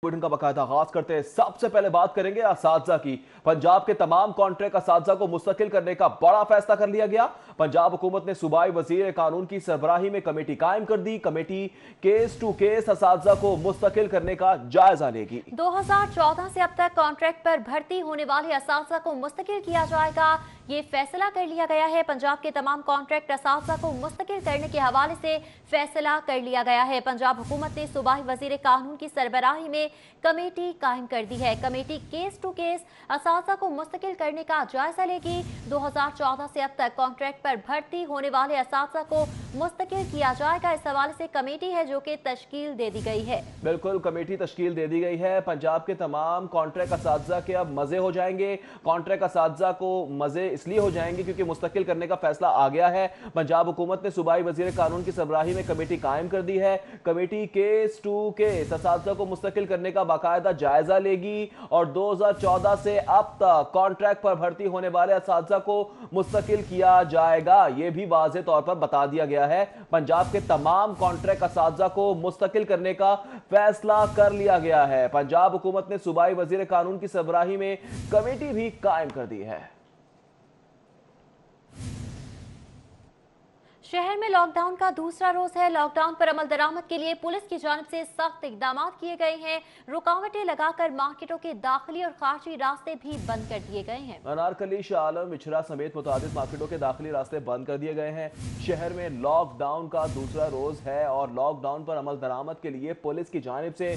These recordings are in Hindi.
बुलेटिन का बाकायदा आगाज करते हैं। सबसे पहले बात करेंगे असातिज़ा की। पंजाब के तमाम कॉन्ट्रैक्ट असातिज़ा को मुस्तकिल करने का बड़ा फैसला कर लिया गया। पंजाब हुकूमत ने सूबाई वजीर कानून की सरबराही में कमेटी कायम कर दी। कमेटी केस टू केस असातिज़ा को मुस्तकिल करने का जायजा लेगी। 2014 से अब तक कॉन्ट्रैक्ट पर भर्ती होने वाले असातिज़ा को मुस्तकिल किया जाएगा, ये फैसला कर लिया गया है। पंजाब के तमाम कॉन्ट्रैक्ट असातिज़ा को मुस्तकिल करने के हवाले से फैसला कर लिया गया है। पंजाब हुकूमत ने सूबाई वजीर कानून की सरबराही में कमेटी कायम कर दी है। कमेटी केस टू केस असातिज़ा को मुस्तकिल करने का जायजा लेगी। 2014 से अब तक कॉन्ट्रैक्ट पर भर्ती होने वाले असातिज़ा को मुस्तकिल किया जाएगा। इस हवाले से कमेटी है जो कि तश्कील दे दी गई है। बिल्कुल, कमेटी तश्कील दे दी गई है। पंजाब के तमाम कॉन्ट्रैक्ट असातिज़ा के अब मजे हो जाएंगे। कॉन्ट्रैक्ट असातिज़ा को मजे इसलिए हो जाएंगे क्योंकि मुस्तकिल करने का फैसला आ गया है। पंजाब हुकूमत ने सूबाई वजीर कानून की सरबराही में कमेटी कायम कर दी है। कमेटी केस टू केस असातिज़ा को मुस्तकिल करने का बाकायदा जायजा लेगी और 2014 से अब तक कॉन्ट्रैक्ट पर भर्ती होने वाले असातिज़ा को मुस्तकिल किया जाएगा। यह भी वाज़ेह तौर पर बता दिया गया है। पंजाब के तमाम कॉन्ट्रैक्ट असातिज़ा को मुस्तकिल करने का फैसला कर लिया गया है। पंजाब हुकूमत ने सूबाई वजीर कानून की सरबराही में कमेटी भी कायम कर दी है। शहर में लॉकडाउन का दूसरा रोज है। लॉकडाउन पर अमल दरामद के लिए पुलिस की जानिब से सख्त इकदाम किए गए हैं। रुकावटें लगाकर मार्केटों के दाखिली और खारजी रास्ते भी बंद कर दिए गए हैं। अनारकली, शाह आलम, इचरा समेत मुतादिद मार्केटों के दाखिली रास्ते बंद कर दिए गए हैं। शहर में लॉकडाउन का दूसरा रोज है और लॉकडाउन पर अमल दरामद के लिए पुलिस की जानिब से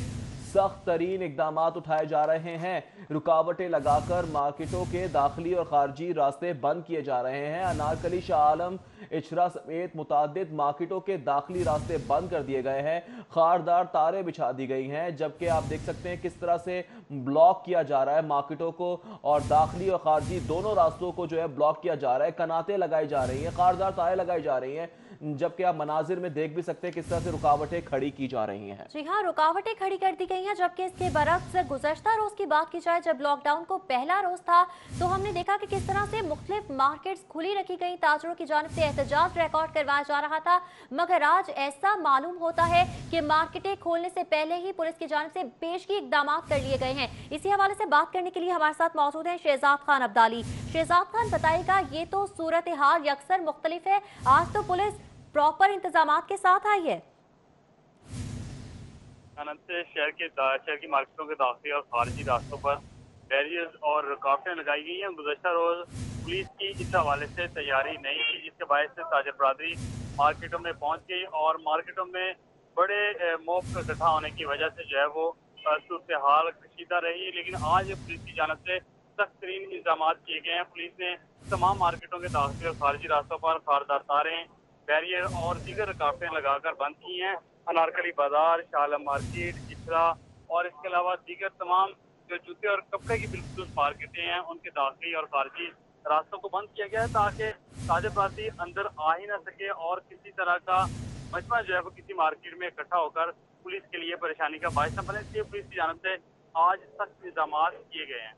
सख्त तरीन इकदाम उठाए जा रहे हैं। रुकावटें लगाकर मार्केटों के दाखिली और खारजी रास्ते बंद किए जा रहे हैं। अनारकली, शाह आलम, इचरा समेत मुतादिद मार्केटों के दाखिली रास्ते बंद कर दिए गए हैं। खारदार तारें बिछा दी गई हैं, जबकि आप देख सकते हैं किस तरह से ब्लॉक किया जा रहा है मार्केटों को और दाखिली और खारजी दोनों रास्तों को जो है ब्लॉक किया जा रहा है। कनातें लगाई जा रही हैं, खारदार तारें लगाई जा रही हैं, जबकि आप मनाजिर में देख भी सकते हैं किस तरह से रुकावटें खड़ी की जा रही हैं। जी हाँ, रुकावटें खड़ी कर दी गई हैं। जबकि इसके बरक्स गुज़श्ता रोज की बात की जाए, जब लॉकडाउन को पहला रोज था तो हमने देखा कि किस तरह से मुख्तलिफ मार्केट्स खुली रखी गई, ताजरों की जानिब से एहतजाज रिकॉर्ड करवाया जा रहा था। मगर आज ऐसा मालूम होता है कि मार्केटें खोलने से पहले ही पुलिस की जानिब से पेशगी इकदाम कर लिए गए हैं। इसी हवाले से बात करने के लिए हमारे साथ मौजूद हैं शहजाद खान अब्दाली। शहजाद खान, बताइएगा, ये तो सूरत हाल यकसर मुख्तलिफ है, आज तो पुलिस प्रॉपर इंतजामात के साथ आई है। शहर की मार्केटों के दाखिली और खारजी रास्तों पर बैरियर्स और रुकावटें लगाई गई हैं। गुज़श्ता रोज पुलिस की इस हवाले से तैयारी नहीं थी, जिसके बायस से ताजर बरादरी मार्केटों में पहुंच गई और मार्केटों में बड़े मौक इकट्ठा होने की वजह से जो है वो सूरत हाल कशीदा रही। लेकिन आज पुलिस की जानब से सख्त तरीन इंतजाम किए गए हैं। पुलिस ने तमाम मार्केटों के दाखिली और खारजी रास्तों पर खारदार तारें, बैरियर और दीगर रुकावटें लगाकर बंद की हैं। अनारकली बाजार, शाह आलम मार्केट, इचरा और इसके अलावा दीगर तमाम जो जूते और कपड़े की बिल्कुल मार्केटें हैं उनके दाखिली और खारजी रास्तों को बंद किया गया है, ताकि ताजे प्रांती अंदर आ ही ना सके और किसी तरह का मजमा जो है वो किसी मार्केट में इकट्ठा होकर पुलिस के लिए परेशानी का बायस न बने। इसलिए पुलिस की जानब से आज सख्त इंतजाम किए गए हैं।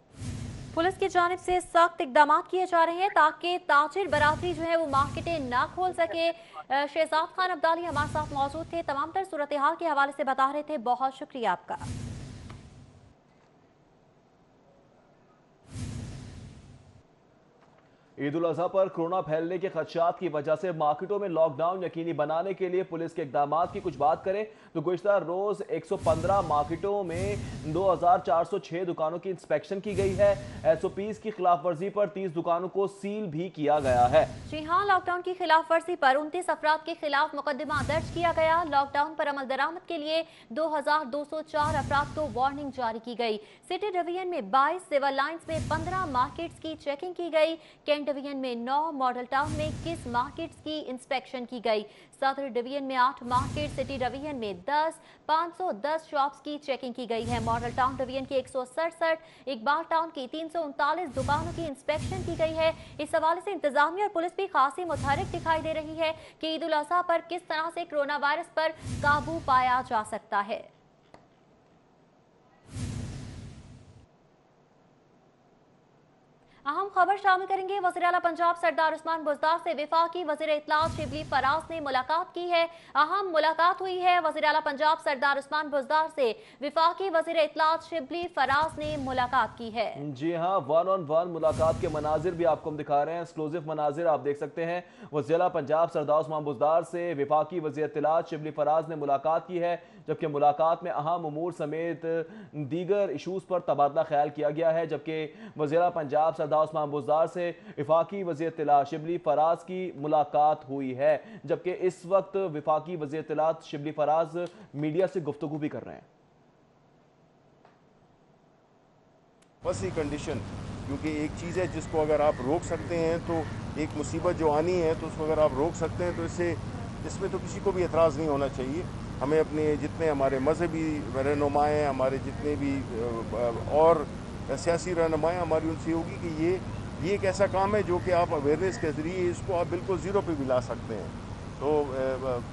पुलिस की जानिब से सख्त इकदाम किए जा रहे हैं ताकि ताजिर बरादरी जो है वो मार्केटें ना खोल सके। शहजाद खान अब्दाली हमारे साथ मौजूद थे, तमाम तर सूरत हाल के हवाले से बता रहे थे। बहुत शुक्रिया आपका। ईद उल अजहा पर कोरोना फैलने के खदशात की वजह से मार्केटों में लॉकडाउन यकीनी बनाने के लिए पुलिस के इकदाम की कुछ बात करें तो गुज़श्ता रोज 115 मार्केटों में 2406 दुकानों की इंस्पेक्शन की गई है। SOPs की खिलाफ वर्जी पर 30 दुकानों को सील भी किया गया है। जी हाँ, लॉकडाउन की खिलाफ वर्जी पर 29 अफराद के खिलाफ मुकदमा दर्ज किया गया। लॉकडाउन पर अमल दरामद के लिए 2204 अफराद को वार्निंग जारी की गई। सिटी डिवीजन में 22, सिविल लाइंस में 15 मार्केट्स की चेकिंग की गई। कैंट डिवीजन में 9, मॉडल टाउन में 21 मार्केट्स की इंस्पेक्शन की गई। सदर डिवीजन में 8 मार्केट, सिटी डिवीजन में 10, 510 शॉप्स की चेकिंग की गई है। मॉडल टाउन डिवीजन की 167, इकबाल टाउन की 339 दुकानों की इंस्पेक्शन की गई है। इस हवाले से इंतजामिया और पुलिस भी खासी मुतहरिक दिखाई दे रही है कि ईद उल अजहा पर किस तरह से कोरोना वायरस पर काबू पाया जा सकता है। अहम खबर शामिल करेंगे। वज़ीर आला पंजाब सरदार उस्मान बुज़दार से वफाकी वज़ीर इत्तलात शिबली फराज ने मुलाकात की है। अहम मुलाकात हुई है वज़ीर आला पंजाब सरदार उस्मान बुज़दार से वफाकी वज़ीर इत्तलात शिबली फराज ने मुलाकात की है। जी हाँ, 1-on-1 मुलाकात के मनाजिर भी आपको हम दिखा रहे हैं। एक्सक्लूसिव मनाजिर आप देख सकते हैं। वज़ीर आला पंजाब सरदार उस्मान बुज़दार से वफाकी वज़ीर इत्तलात शिबली फराज ने मुलाकात की है, जबकि मुलाकात में अहम उमूर समेत दीगर इशूज़ पर तबादला ख्याल किया गया है। जबकि वज़ीर आला पंजाब सरदार उस्मान बुज़दार से वफाकी वज़ीर इत्तलात शिबली फराज की मुलाकात हुई है, जबकि इस वक्त वफाकी वज़ीर इत्तलात शिबली फराज मीडिया से गुफ्तगू भी कर रहे हैं। बस ये कंडीशन, क्योंकि एक चीज़ है जिसको अगर आप रोक सकते हैं तो एक मुसीबत जो आनी है तो उसको अगर आप रोक सकते हैं तो इसमें तो किसी को भी एतराज़ नहीं होना चाहिए। हमें अपने जितने हमारे मजहबी रहनुमाएँ हैं, हमारे जितने भी और सियासी रहनुमाएँ हमारी उनसे होगी कि ये एक ऐसा काम है जो कि आप अवेयरनेस के ज़रिए इसको आप बिल्कुल ज़ीरो पे भी ला सकते हैं। तो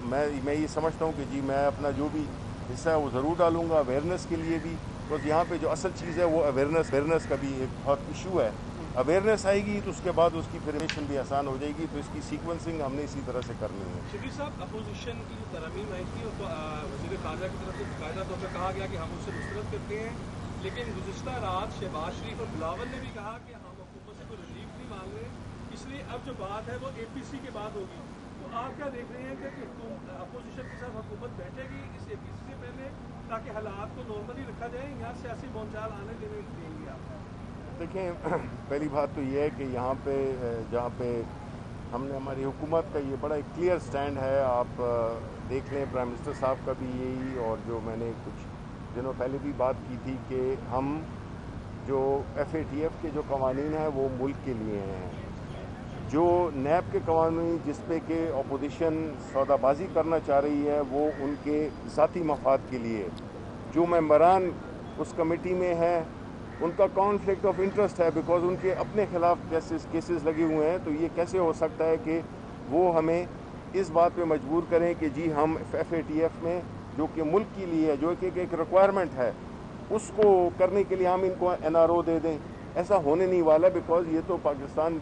मैं ये समझता हूँ कि जी मैं अपना जो भी हिस्सा है वो ज़रूर डालूँगा अवेयरनेस के लिए भी। तो यहाँ पे जो असल चीज़ है वो अवेयरनेस का भी एक बहुत इशू है। अवेयरनेस आएगी तो उसके बाद उसकी फिरेशन भी आसान हो जाएगी। तो इसकी सीक्वेंसिंग हमने इसी तरह से करनी है। शिबली साहब, अपोजिशन की जो तरमीम आई थी तो वज़ीर ख़ारजा की तरफ से बाकायदा तौर पर कहा गया कि हम उससे मुस्तरद करते हैं, लेकिन गुज़िश्ता रात शहबाज शरीफ और बिलावल ने भी कहा कि हम हुकूमत से कोई रिलीफ नहीं मांग रहे, इसलिए अब जो बात है वो APC के बाद होगी। तो आप क्या देख रहे हैं कि अपोजिशन के साथ हुकूमत बैठेगी इस APC से पहले, ताकि हालात को नॉर्मली रखा जाए, यहाँ सियासी बोलचाल आने देने देंगे आप? देखें, पहली बात तो ये है कि यहाँ पे जहाँ पे हमने हमारी हुकूमत का ये बड़ा एक क्लियर स्टैंड है। आप देख लें प्राइम मिनिस्टर साहब का भी यही, और जो मैंने कुछ दिनों पहले भी बात की थी कि हम जो FATF के जो कवानीन हैं वो मुल्क के लिए हैं। जो नैब के कवानीन जिस पे कि अपोजिशन सौदाबाजी करना चाह रही है वो उनके ज़ाती मफाद के लिए। जो मेंबरान उस कमेटी में हैं उनका कॉन्फ्लिक्ट ऑफ इंटरेस्ट है, बिकॉज उनके अपने खिलाफ केसेस लगे हुए हैं। तो ये कैसे हो सकता है कि वो हमें इस बात पे मजबूर करें कि जी हम FATF में जो कि मुल्क के लिए है, जो कि एक रिक्वायरमेंट है, उसको करने के लिए हम इनको NRO दे दें। ऐसा होने नहीं वाला, बिकॉज ये तो पाकिस्तान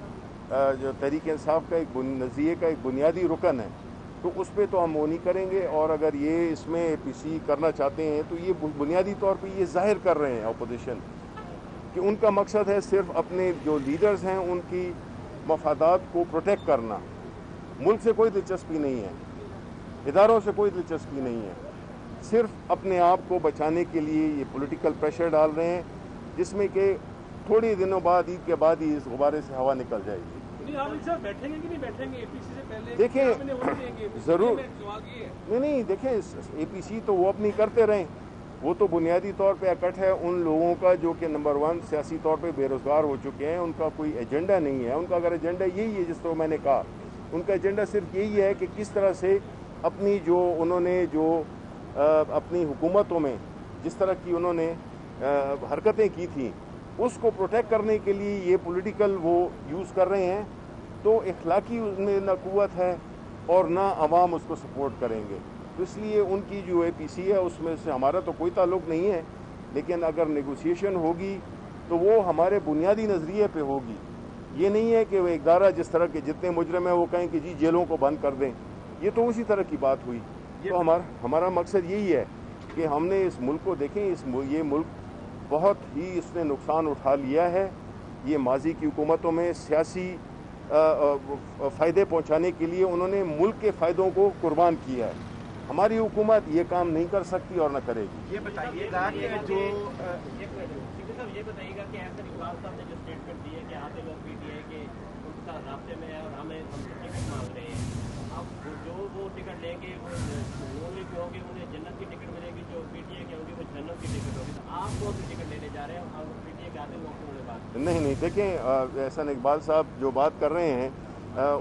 जो तहरीक इंसाफ का एक नज़रिए का एक बुनियादी रुकन है। तो उस पर तो हम वो नहीं करेंगे। और अगर ये इसमें APC करना चाहते हैं तो ये बुनियादी तौर पे ये जाहिर कर रहे हैं अपोजिशन कि उनका मकसद है सिर्फ अपने जो लीडर्स हैं उनकी मफादात को प्रोटेक्ट करना। मुल्क से कोई दिलचस्पी नहीं है, इदारों से कोई दिलचस्पी नहीं है, सिर्फ अपने आप को बचाने के लिए ये पॉलिटिकल प्रेशर डाल रहे हैं, जिसमें कि थोड़ी दिनों बाद ईद के बाद ही इस गुब्बारे से हवा निकल जाएगी। बैठेंगे कि नहीं बैठेंगे APC से पहले? देखें ज़रूर नहीं देखें APC तो वो अपनी करते रहें। वो तो बुनियादी तौर पे इकट्ठ है उन लोगों का जो कि नंबर 1 सियासी तौर पे बेरोज़गार हो चुके हैं। उनका कोई एजेंडा नहीं है। उनका अगर एजेंडा यही है जिस तरह मैंने कहा, उनका एजेंडा सिर्फ यही है कि किस तरह से अपनी जो उन्होंने जो अपनी हुकूमतों में जिस तरह की उन्होंने हरकतें की थी उसको प्रोटेक्ट करने के लिए ये पॉलिटिकल वो यूज़ कर रहे हैं। तो इखलाकी उनमें ना कुव्वत है और ना अवाम उसको सपोर्ट करेंगे। तो इसलिए उनकी जो APC है उसमें से हमारा तो कोई ताल्लुक़ नहीं है, लेकिन अगर नेगोशिएशन होगी तो वो हमारे बुनियादी नज़रिए पे होगी। ये नहीं है कि वो इदारा जिस तरह के जितने मुजरिम हैं वो कहें कि जी जेलों को बंद कर दें। ये तो उसी तरह की बात हुई। तो हमारा मकसद यही है कि हमने इस मुल्क को देखें, ये मुल्क बहुत ही इसने नुकसान उठा लिया है। ये माजी की हुकूमतों में सियासी फ़ायदे पहुँचाने के लिए उन्होंने मुल्क के फ़ायदों को कुर्बान किया है। हमारी हुकूमत ये काम नहीं कर सकती और न करेगी। ये बताइएगा कि जो ये बताइएगा कि ऐसे इकबाल साहब ने जो स्टेटमेंट दी है कि यहाँ पे लोग PTI के उनके साथ रास्ते में है और हमसे टिकट मांग रहे हैं, अब जो वो टिकट लेंगे वो होंगे उन्हें जन्नत की टिकट मिलेगी, जो PTI के होंगे वो जन्नत की टिकट होगी। तो आप कौन सी टिकट लेने जा रहे हैं और PTI के आते लोगों से बात? नहीं देखें, एहसान इकबाल साहब जो बात कर रहे हैं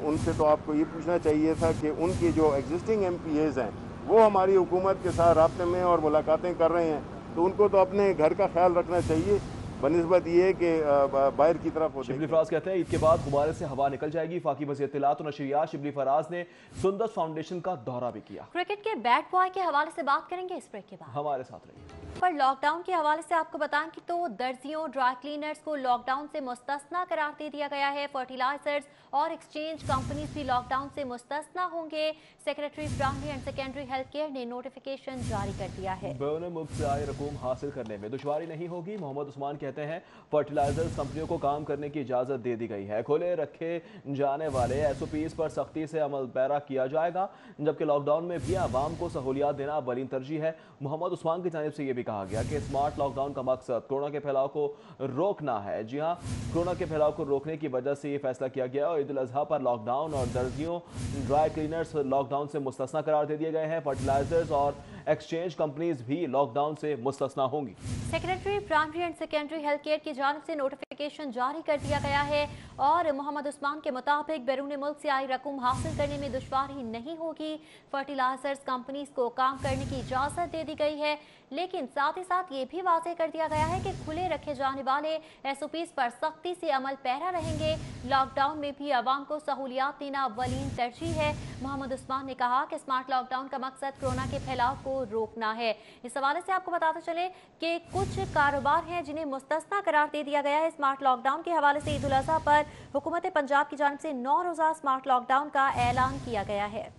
उनसे तो आपको ये पूछना चाहिए था कि उनके जो एग्जिस्टिंग MPAs हैं वो हमारी हुकूमत के साथ राब्ते में और मुलाकातें कर रहे हैं, तो उनको तो अपने घर का ख्याल रखना चाहिए बनिस्बत ये कि बाहर की तरफ होते। शिबली फराज कहते हैं ईद के बाद गुब्बारे से हवा निकल जाएगी। वफाकी वज़ीर इत्तलात और नशरियात शिबली फराज ने सुंदस फाउंडेशन का दौरा भी किया। क्रिकेट के बैट बॉय के हवाले से बात करेंगे इस ब्रेक के बाद। हमारे साथ रहिए। पर लॉकडाउन के हवाले से आपको बताएं कि तो दर्जियों, ड्राई क्लीनर्स को लॉकडाउन से मुस्तस्ना करार दे दिया गया है। फर्टिलाइजर्स और एक्सचेंज कंपनीज भी लॉकडाउन से मुस्तस्ना होंगे। Secretary primary and secondary health care ने नोटिफिकेशन जारी कर दिया है। बैरून मुल्क से आए रकूम हासिल करने में दुश्वारी नहीं होगी। मोहम्मद उस्मान कहते हैं फर्टिलाइजर्स कंपनियों को काम करने की इजाजत दे दी गई है। खुले रखे जाने वाले SOPs पर सख्ती से अमल पैरा किया जाएगा, जबकि लॉकडाउन में भी आवाम को सहूलियात देना अवलीन तरजीह है। मोहम्मद उस्मान की जानिब से यह भी कहा गया कि स्मार्ट लॉकडाउन का मकसद कोरोना के फैलाव को रोकना है। जी हां, कोरोना के फैलाव को रोकने की वजह से यह फैसला किया गया और ईद उल अजहा पर लॉकडाउन और दर्जियों, ड्राई क्लीनर्स लॉकडाउन से मुस्तस्ना करार दे दिए गए हैं। फर्टिलाइजर्स और एक्सचेंज कंपनीज भी लॉकडाउन से मुस्तस्ना होंगी। Secretary primary and secondary health care की जानिब से नोटिफिकेशन जारी कर दिया गया है और मोहम्मद उस्मान के मुताबिक बैरून मुल्क से आई रकूम हासिल करने में दुश्वारी नहीं होगी। फर्टिलाइजर्स कंपनीज को काम करने की इजाजत दे दी गई है, लेकिन साथ ही साथ ये भी वाज़ेह कर दिया गया है कि खुले रखे जाने वाले SOPs पर सख्ती से अमल पैरा रहेंगे। लॉकडाउन में भी आवाम को सहूलियात देना अवलीन तरजीह है। मोहम्मद उस्मान ने कहा कि स्मार्ट लॉकडाउन का मकसद कोरोना के फैलाव को रोकना है। इस हवाले से आपको बताते चले कि कुछ कारोबार हैं जिन्हें मुस्तस्ना करार दे दिया गया है स्मार्ट लॉकडाउन के हवाले से। ईद उल अजहा पर हुकूमत पंजाब की जानिब से 9 रोज़ा स्मार्ट लॉकडाउन का ऐलान किया गया है।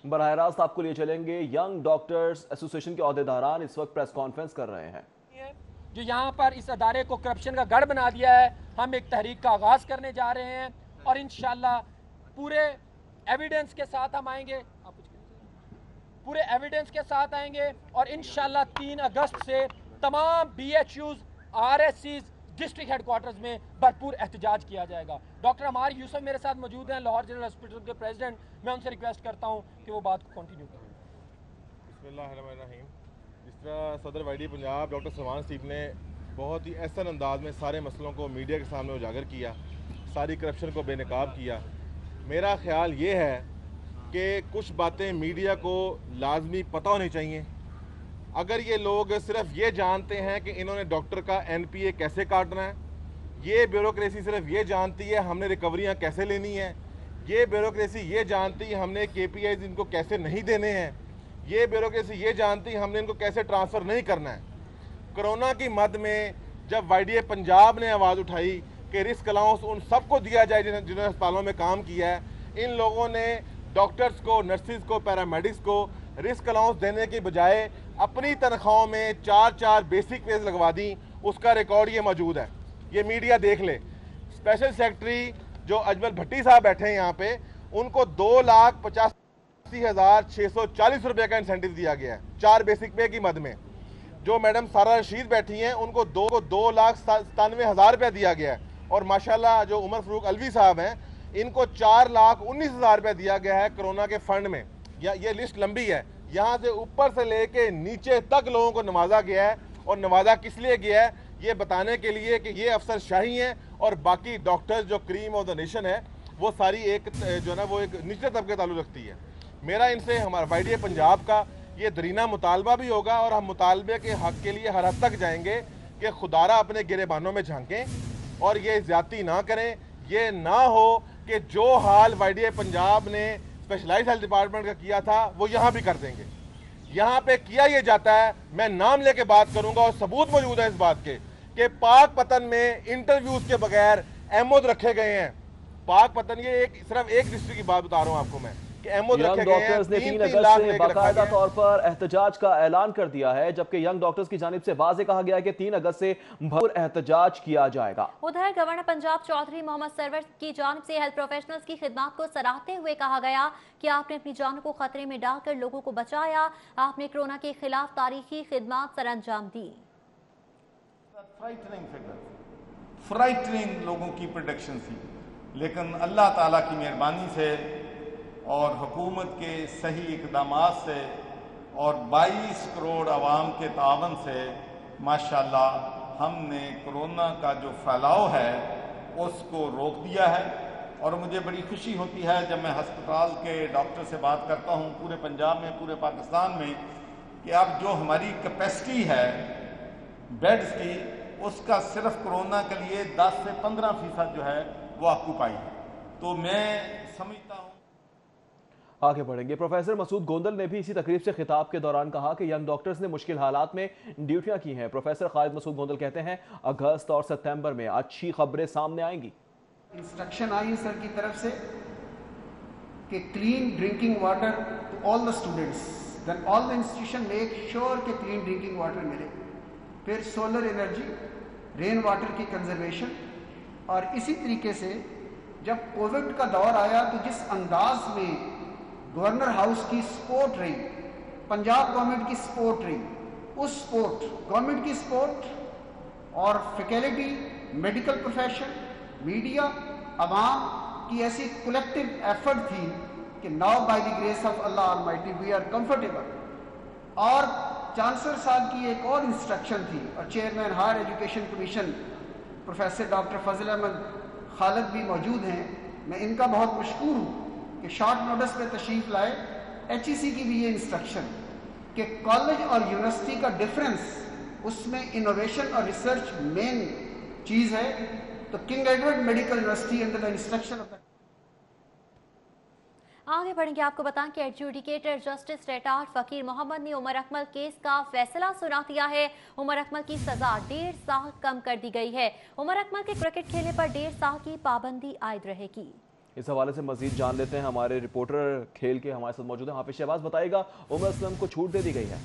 बराह रास्त आपको लिए चलेंगे, यंग डॉक्टर्स एसोसिएशन के अहदेदारान इस वक्त प्रेस कॉन्फ्रेंस कर रहे हैं। जो यहाँ पर इस अदारे को करप्शन का गढ़ बना दिया है, हम एक तहरीक का आगाज करने जा रहे हैं और इंशाल्लाह पूरे एविडेंस के साथ हम आएंगे, पूरे एविडेंस के साथ आएंगे और इंशाल्लाह 3 अगस्त से तमाम BHUs, RSCs, डिस्ट्रिक्ट हेडक्वार्टर्स में भरपूर एहतजाज किया जाएगा। डॉक्टर अमार यूसुफ मेरे साथ मौजूद हैं, लाहौर जनरल हॉस्पिटल के प्रेसिडेंट। मैं उनसे रिक्वेस्ट करता हूं कि वो बात को कंटिन्यू करें। बिस्मिल्लाहिर्रहमानिर्रहीम। जिस तरह सदर YDA Punjab doctor Salman sieve ने बहुत ही एहसन अंदाज में सारे मसलों को मीडिया के सामने उजागर किया, सारी करप्शन को बेनकाब किया, मेरा ख्याल ये है कि कुछ बातें मीडिया को लाजमी पता होनी चाहिए। अगर ये लोग सिर्फ ये जानते हैं कि इन्होंने डॉक्टर का NPA कैसे काटना है, ये ब्यूरोक्रेसी सिर्फ ये जानती है हमने रिकवरियाँ कैसे लेनी है, ये ब्यूरोक्रेसी ये जानती है हमने KPIs इनको कैसे नहीं देने हैं, ये ब्यूरोक्रेसी ये जानती है हमने इनको कैसे ट्रांसफ़र नहीं करना है। कोरोना की मद में जब YDA पंजाब ने आवाज़ उठाई कि रिस्क अलाउंस उन सबको दिया जाए जिन्होंने अस्पतालों में काम किया है, इन लोगों ने डॉक्टर्स को, नर्सिस को, पैरामेडिक्स को रिस्क अलाउंस देने के बजाय अपनी तनख्वाहों में 4-4 बेसिक पेज लगवा दी। उसका रिकॉर्ड ये मौजूद है, ये मीडिया देख ले। स्पेशल सेक्रेटरी जो अजमल भट्टी साहब बैठे हैं यहाँ पे, उनको 2,85,640 रुपये का इंसेंटिव दिया गया है 4 बेसिक पे की मद में। जो मैडम सारा रशीद बैठी हैं उनको 2,97,000 रुपया दिया गया है और माशाल्लाह जो उमर फरूक अलवी साहब हैं इनको 4,19,000 रुपया दिया गया है कोरोना के फंड में। ये लिस्ट लंबी है, यहाँ से ऊपर से लेके नीचे तक लोगों को नवाजा गया है और नवाजा किस लिए गया है ये बताने के लिए कि ये अफसर शाही हैं और बाकी डॉक्टर्स जो क्रीम ऑफ द नेशन है वो सारी एक जो ना वो एक निचले तबके ताल्लुक रखती है। मेरा इनसे हमारा YDA पंजाब का ये दरीना मुतालबा भी होगा और हम मुतालबे के हक के लिए हर हद तक जाएंगे कि खुदारा अपने गिरेबानों में झांकें और ये ज्यादती ना करें। ये ना हो कि जो हाल YDA पंजाब ने स्पेशलाइज्ड हेल्थ डिपार्टमेंट का किया था वो यहाँ भी कर देंगे। यहाँ पे किया ये जाता है, मैं नाम लेके बात करूंगा और सबूत मौजूद है इस बात के कि पाक पतन में इंटरव्यूज के बगैर एमओद रखे गए हैं। पाक पतन ये सिर्फ एक डिस्ट्रिक्ट की बात बता रहा हूँ आपको मैं कि एमओद रखे गए हैं। डॉक्टर्स ने 3 अगस्त से बाकायदा तौर पर एहतजाज का ऐलान कर दिया है, जबकि यंग डॉक्टर्स की जानिब से वाज़ेह कहा गया है कि 3 अगस्त से भरपूर एहतजाज किया जाएगा। उधर गवर्नर पंजाब चौधरी मोहम्मद सरवर की जानिब से हेल्थ प्रोफेशनल्स की खिदमत को सराहते हुए कहा गया कि आपने अपनी जान को खतरे में डालकर लोगों को बचाया, आपने कोरोना के खिलाफ तारीखी खिदमत सरअंजाम दी। फ्राइटनिंग लोगों की प्रोडक्शन थी, लेकिन अल्लाह ताला की मेहरबानी से और हुकूमत के सही इक़दामात से और 22 करोड़ आवाम के तावन से माशाल्लाह हमने कोरोना का जो फैलाव है उसको रोक दिया है। और मुझे बड़ी खुशी होती है जब मैं अस्पताल के डॉक्टर से बात करता हूँ पूरे पंजाब में, पूरे पाकिस्तान में, कि अब जो हमारी कैपेसिटी है बेड्स की उसका सिर्फ कोरोना के लिए 10 से 15% जो है वो ऑक्यूपाई है। तो मैं समझता हूँ आगे बढ़ेंगे। प्रोफेसर मसूद गोंदल ने भी इसी तकरीब से खिताब के दौरान कहा कि यंग डॉक्टर्स ने मुश्किल हालात में ड्यूटियां की हैं। प्रोफेसर खालिद मसूद गोंदल कहते हैं अगस्त और सितंबर में अच्छी खबरें सामने आएंगी। इंस्ट्रक्शन आई सर की तरफ से कि clean drinking water to all the students, then all the institution make sure कि क्लीन ड्रिंकिंग वाटर मिले। फिर सोलर एनर्जी, रेन वाटर की कंजर्वेशन, और इसी तरीके से जब कोविड का दौर आया तो जिस अंदाज में गवर्नर हाउस की सपोर्ट रही, पंजाब गवर्नमेंट की सपोर्ट रही, उस सपोर्ट, गवर्नमेंट की सपोर्ट और फैकल्टी, मेडिकल प्रोफेशन, मीडिया, अवाम की ऐसी कलेक्टिव एफर्ट थी कि now by the grace of Allah almighty we are comfortable. और चांसलर साहब की एक और इंस्ट्रक्शन थी और chairman higher education commission professor doctor Fazal Ahmad Khalid भी मौजूद हैं, मैं इनका बहुत मशकूर हूँ कि शॉर्ट नोटिस पे तशरीफ लाए। HEC की भी ये इंस्ट्रक्शन कि कॉलेज और यूनिवर्सिटी का डिफरेंस, उसमें इनोवेशन और रिसर्च मेन चीज़ है। तो king Edward medical university under the instruction of the आगे बढ़ेंगे। आपको बताएं कि एडजुडिकेटर जस्टिस रिटायर्ड फकीर मोहम्मद ने उमर अकमल केस का फैसला सुना दिया है। उमर अकमल की सजा 1.5 साल कम कर दी गई है। उमर अकमल के क्रिकेट खेलने पर 1.5 साल की पाबंदी आयद रहेगी। इस हवाले से मजीद जान लेते हैं, हमारे रिपोर्टर खेल के हमारे साथ मौजूद हैं हाफिज शहबाज। बताएगा उमर असलम को छूट दे दी गई है।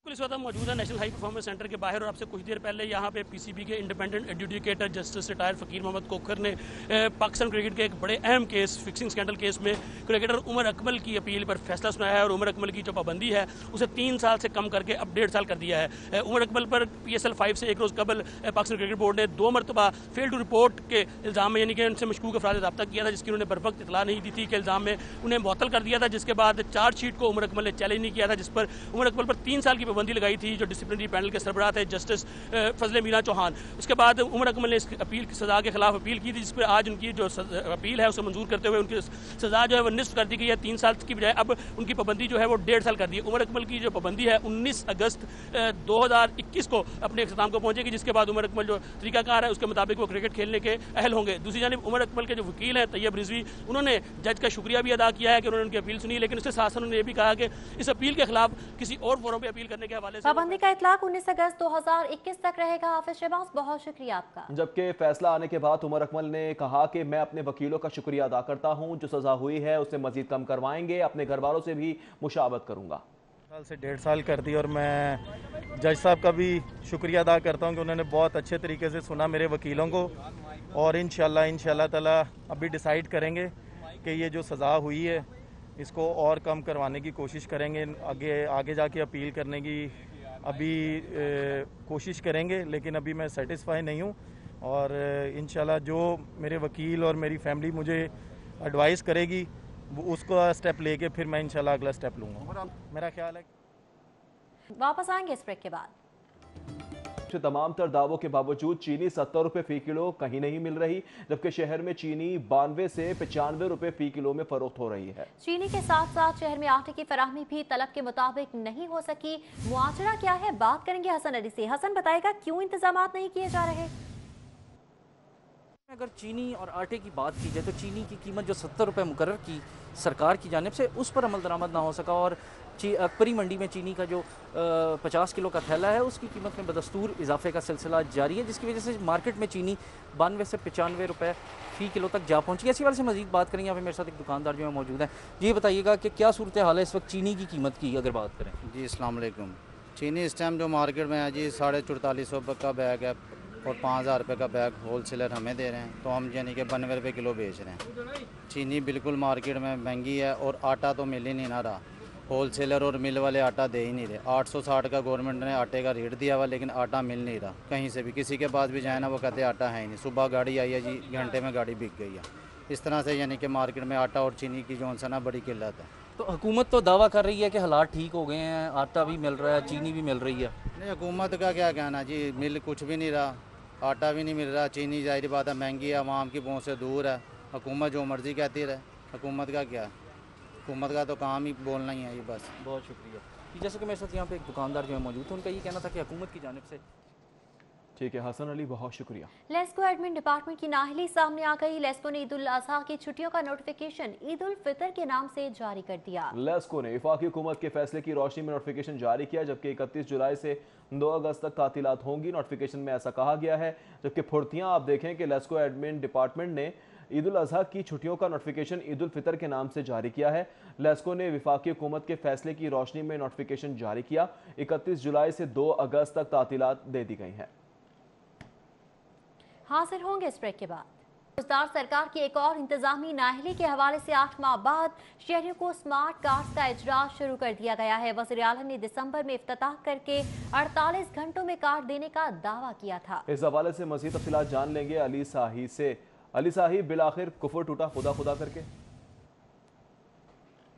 इस वक्त हम मौजूद है नेशनल हाई परफॉर्मेंस सेंटर के बाहर और आपसे कुछ देर पहले यहाँ पे PCB के इंडिपेंडेंट एडजुडिकेटर जस्टिस रिटायर्ड फकीर मोहम्मद कोखर ने पाकिस्तान क्रिकेट के एक बड़े अहम केस, फिक्सिंग स्कैंडल केस में क्रिकेटर उमर अकमल की अपील पर फैसला सुनाया है और उमर अकमल की जो पाबंदी है उसे 3 साल से कम करके अब 1.5 साल कर दिया है। उमर अकमल पर PSL 5 से एक रोज़ कबल पाकिस्तान क्रिकेट बोर्ड ने 2 मरतबा फेल टू रिपोर्ट के इल्ज़ाम में, यानी कि उनसे मशकूक अफराद रब्ता किया था जिसकी उन्होंने बरवक्त इतला नहीं दी थी के इल्ज़ाम में उन्हें मुअत्तल कर दिया था, जिसके बाद चार्जशीट को उमर अकमल ने चैलेंज नहीं किया था, जिस पर उमर अकमल पर 3 साल की पाबंदी लगाई थी जो डिसिप्लिनरी पैनल के सरबराह थे जस्टिस फजले मीना चौहान। उसके बाद उमर अकमल ने इस अपील की सज़ा के खिलाफ अपील की थी, जिस पर आज उनकी जो अपील है उसे मंजूर करते हुए उनकी सज़ा जो है वो निश्चित कर दी गई है। 3 साल की बजाय अब उनकी पाबंदी जो है वो 1.5 साल कर दी है। उमर अकमल की जो पाबंदी है 19 अगस्त 2021 को अपने अख्ताम को पहुंचेगी, जिसके बाद उमर अकमल जो तरीकाकार है उसके मुताबिक वो क्रिकेट खेलने के अहल होंगे। दूसरी जानिब उमर अकमल के जो वकील हैं तैयब रिजवी, उन्होंने जज का शुक्रिया भी अदा किया है कि उन्होंने उनकी अपील सुनी, लेकिन उसके साथ साथ उन्होंने ये भी कहा कि इस अपील के खिलाफ किसी और फोरम पर अपील करने के हवाले से पाबंदी का इतलाक 19 अगस्त 2021 तक रहेगा। हाफिज शहबाज, बहुत शुक्रिया आपका। जबकि फैसला आने के बाद उमर अकमल ने कहा कि मैं अपने वकीलों का शुक्रिया अदा करता हूं, जो सजा हुई है उसे मजीद कम करवाएंगे, अपने घर वालों से भी मुशावरत करूंगा। साल से 1.5 साल कर दी और मैं जज साहब का भी शुक्रिया अदा करता हूं कि उन्होंने बहुत अच्छे तरीके से सुना मेरे वकीलों को, और इंशाल्लाह ताला अभी डिसाइड करेंगे कि ये जो सज़ा हुई है इसको और कम करवाने की कोशिश करेंगे। आगे जाके अपील करने की अभी कोशिश करेंगे, लेकिन अभी मैं सेटिस्फाई नहीं हूँ, और इंशाल्लाह जो मेरे वकील और मेरी फैमिली मुझे एडवाइस करेगी उसको स्टेप लेके फिर मैं इंशाल्लाह अगला स्टेप लूँगा। मेरा ख्याल है वापस आएंगे इस ब्रेक के बाद। तमाम तर दावों के बावजूद चीनी 70 रुपए फी किलो कहीं नहीं मिल रही, जबकि शहर में चीनी 92 से 95 रुपए फी किलो में फरोख्त हो रही है। चीनी के साथ साथ शहर में आटे की फराहमी भी तलब के मुताबिक नहीं हो सकी। मुआवजा क्या है, बात करेंगे हसन अली से। हसन, बताएगा क्यों इंतजामात नहीं किए जा रहे? अगर चीनी और आटे की बात की जाए तो चीनी की कीमत जो 70 रुपये मुकर्रर की सरकार की जानिब से, उस पर अमल दरामद ना हो सका, और अकबरी मंडी में चीनी का जो 50 किलो का थैला है उसकी कीमत में बदस्तूर इजाफे का सिलसिला जारी है, जिसकी वजह से मार्केट में चीनी 92 से 95 रुपये फ़ी किलो तक जा पहुंची है। इसी वाले से मजीद बात करेंगे। यहाँ पे मेरे साथ एक दुकानदार जो है मौजूद है। ये बताइएगा कि क्या सूरत हाल है इस वक्त चीनी की कीमत की अगर बात करें? जी अस्सलाम वालेकुम। चीनी इस टाइम जो मार्केट में है जी 4450 रुपये का बैग है और 5000 रुपये का बैग होल सेलर हमें दे रहे हैं, तो हम यानी कि 92 रुपये किलो बेच रहे हैं। चीनी बिल्कुल मार्केट में महंगी है और आटा तो मिल ही नहीं ना रहा। होल सेलर और मिल वाले आटा दे ही नहीं रहे। 860 का गवर्नमेंट ने आटे का रेट दिया हुआ, लेकिन आटा मिल नहीं रहा कहीं से भी। किसी के पास भी जाए ना वो कहते आटा है ही नहीं। सुबह गाड़ी आई है जी, घंटे में गाड़ी बिक गई है। इस तरह से यानी कि मार्केट में आटा और चीनी की जो ना बड़ी किल्लत है। तो हुकूमत तो दावा कर रही है कि हालात ठीक हो गए हैं, आटा भी मिल रहा है, चीनी भी मिल रही है। नहीं, हुकूमत का क्या कहना जी, मिल कुछ भी नहीं रहा, आटा भी नहीं मिल रहा, चीनी जाहिर बात है महंगी है, आवाम की पहुँच से दूर है। हुकूमत जो मर्ज़ी कहती रहे, हुकूमत का क्या, हुकूमत का तो काम ही बोलना ही है ये बस। बहुत शुक्रिया। जैसे कि मेरे साथ यहाँ पे एक दुकानदार जो है मौजूद है, उनका ये कहना था कि हुकूमत की जानिब से ठीक है हसन अली, बहुत शुक्रिया। लेस्को एडमिन डिपार्टमेंट की नाअहली सामने आ गई। लेस्को ने ईद उल अजहा की छुट्टियों का नोटिफिकेशन ईद उल फितर के नाम से जारी कर दिया। लेस्को ने वफाकी हुकूमत के फैसले की रोशनी में नोटिफिकेशन जारी किया, जबकि 31 जुलाई से 2 अगस्त तक तातीलात होंगी। नोटिफिकेशन में ऐसा कहा गया है। जबकि फुर्तियां आप देखें कि लेस्को एडमिन डिपार्टमेंट ने ईद उल अजहा की छुट्टियों का नोटिफिकेशन ईद उल फितर के नाम से जारी किया है। लेस्को ने वफाकी हुकूमत के फैसले की रोशनी में नोटिफिकेशन जारी किया। 31 जुलाई से 2 अगस्त तक तातीलात दे दी गई हैं। हाजिर होंगे इस ब्रेक के बाद। गुजरात सरकार की एक और इंतजामी नाअहली के हवाले से 8 माह बाद शहरियों को स्मार्ट कार्ड्स का इजरा शुरू कर दिया गया है। वज़ीर आलम ने दिसंबर में इफ्तिताह करके 48 घंटों में कार्ड देने का दावा किया था। इस हवाले से मज़ीद तफसीलात जान लेंगे अली साही से। अली साही, बिलाखिर कुफर टूटा खुदा खुदा करके?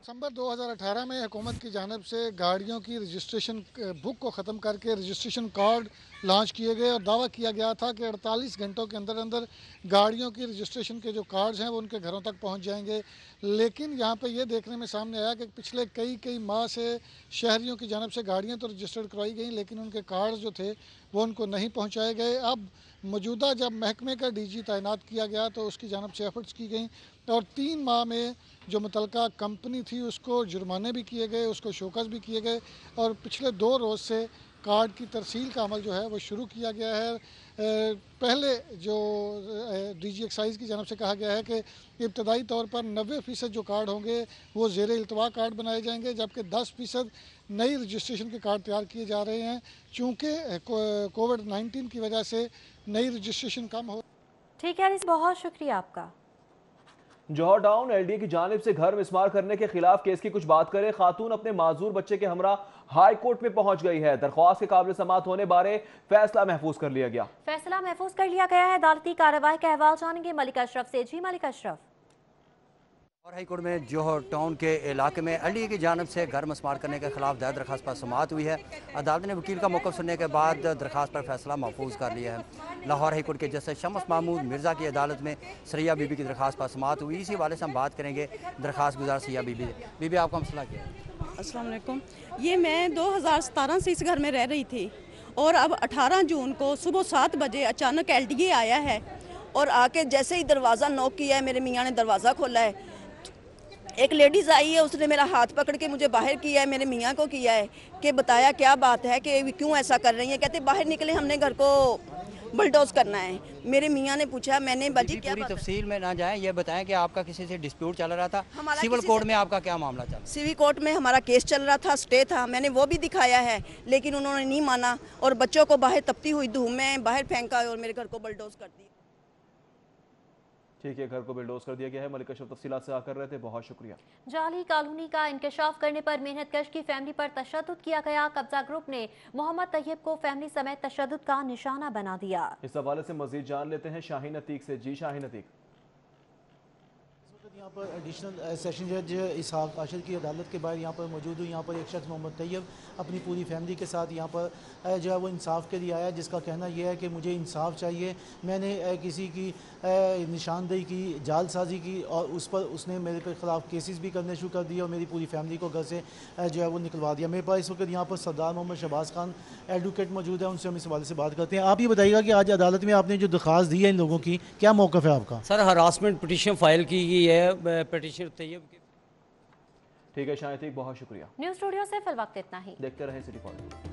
दिसंबर 2018 में हुकूमत की जानिब से गाड़ियों की रजिस्ट्रेशन बुक को ख़त्म करके रजिस्ट्रेशन कार्ड लॉन्च किए गए और दावा किया गया था कि 48 घंटों के अंदर अंदर गाड़ियों की रजिस्ट्रेशन के जो कार्ड्स हैं वो उनके घरों तक पहुंच जाएंगे। लेकिन यहाँ पे ये देखने में सामने आया कि पिछले कई माह से शहरियों की जानिब से गाड़ियाँ तो रजिस्टर्ड करवाई गई, लेकिन उनके कार्ड्स जो थे वो उनको नहीं पहुँचाए गए। अब मौजूदा जब महकमे का DG तैनात किया गया तो उसकी जानिब से एफर्ट्स की गई और 3 माह में जो मुतलका कंपनी थी उसको जुर्माने भी किए गए, उसको शोकस भी किए गए और पिछले 2 रोज़ से कार्ड की तरसील का अमल जो है वो शुरू किया गया है। पहले जो DG एक्साइज़ की जानिब से कहा गया है कि इब्तदाई तौर पर 90% जो कार्ड होंगे वो ज़ेरे इल्तवा कार्ड बनाए जाएंगे, जबकि 10% नई रजिस्ट्रेशन के कार्ड तैयार किए जा रहे हैं। चूँकि कोविड-19 की वजह से नई रजिस्ट्रेशन कम हो। ठीक है, बहुत शुक्रिया आपका। जौहर टाउन LDA की जानिब से घर मिसमार करने के खिलाफ केस की कुछ बात करें। खातून अपने माजूर बच्चे के हमरा हाई कोर्ट में पहुंच गई है। दरख्वास्त के काबिल समात होने बारे फैसला महफूज कर लिया गया। फैसला महफूज कर लिया गया है। अदालती कार्रवाई का अहवाल जानेंगे मलिक अशरफ से। जी मलिक अशरफ। और हाई कोर्ट में जौहर टाउन के इलाके में LDA की जानिब से घर मसमार करने के खिलाफ दायर दरखास्त पर समाअत हुई है। अदालत ने वकील का मौक़िफ़ सुनने के बाद दरखास्त पर फैसला महफूज कर लिया है। लाहौर हाई कोर्ट के जस्टिस शम्स महमूद मिर्ज़ा की अदालत में सरिया बीबी की दरखास्त पर समाअत हुई। इसी हवाले से हम बात करेंगे दरखास्त गुजार सरिया बीबी। बीबी, आपका मसला क्या है? अस्सलाम वालेकुम। ये मैं 2017 से इस घर में रह रही थी और अब 18 जून को सुबह 7 बजे अचानक LDA आया है और आके जैसे ही दरवाज़ा नॉक किया है, मेरे मियाँ ने दरवाज़ा खोला है। एक लेडीज़ आई है, उसने मेरा हाथ पकड़ के मुझे बाहर किया है, मेरे मियाँ को किया है कि बताया क्या बात है कि क्यों ऐसा कर रही है। कहते बाहर निकले, हमने घर को बुलडोज करना है। मेरे मियाँ ने पूछा, मैंने बजी क्या पूरी तफसील में ना जाएं, ये बताएं कि आपका किसी से डिस्प्यूट चल रहा था? सिविल कोर्ट में आपका क्या मामला चल रहा? सिविल कोर्ट में हमारा केस चल रहा था, स्टे था, मैंने वो भी दिखाया है, लेकिन उन्होंने नहीं माना और बच्चों को बाहर तपती हुई धूप में बाहर फेंका और मेरे घर को बुलडोज कर दिया। ठीक है, घर को बिल्डोज कर दिया गया है। मलिक अशरफ तफसीलात से आकर रहे थे, बहुत शुक्रिया। जाली कॉलोनी का इंकशाफ करने पर मेहनतकश की फैमिली पर तशद्दुद किया गया। कब्जा ग्रुप ने मोहम्मद तैयब को फैमिली समेत तशद्दुद का निशाना बना दिया। इस हवाले से मजीद जान लेते हैं शाहीन अतीक से। जी शाहीन अतीक। यहाँ पर एडिशनल सेशन जज इसहाक आशिर की अदालत के बाहर यहाँ पर मौजूद हूँ। यहाँ पर एक शख्स मोहम्मद तैयब अपनी पूरी फैमिली के साथ यहाँ पर जो है वो इंसाफ के लिए आया, जिसका कहना यह है कि मुझे इंसाफ चाहिए। मैंने किसी की निशानदेही की, जालसाजी की और उस पर उसने मेरे पे ख़िलाफ़ केसेस भी करने शुरू कर दिए और मेरी पूरी फैमिली को घर से जो है वो निकलवा दिया। मेरे पास इस वक्त यहाँ पर सरदार मोहम्मद शहबाज खान एडवोकेट मौजूद है, उनसे हम इस हवाले से बात करते हैं। आप ये बताइएगा कि आज अदालत में आपने जो दरख्वास्त दी है इन लोगों की, क्या मौक़िफ़ है आपका? सर, हरासमेंट पिटीशन फाइल की गई है पिटीशनर तैयब के। ठीक है शाहीन अतीक, बहुत शुक्रिया। न्यूज़ स्टूडियो से फिल वक्त इतना ही। देखते रहे सिटी कॉल।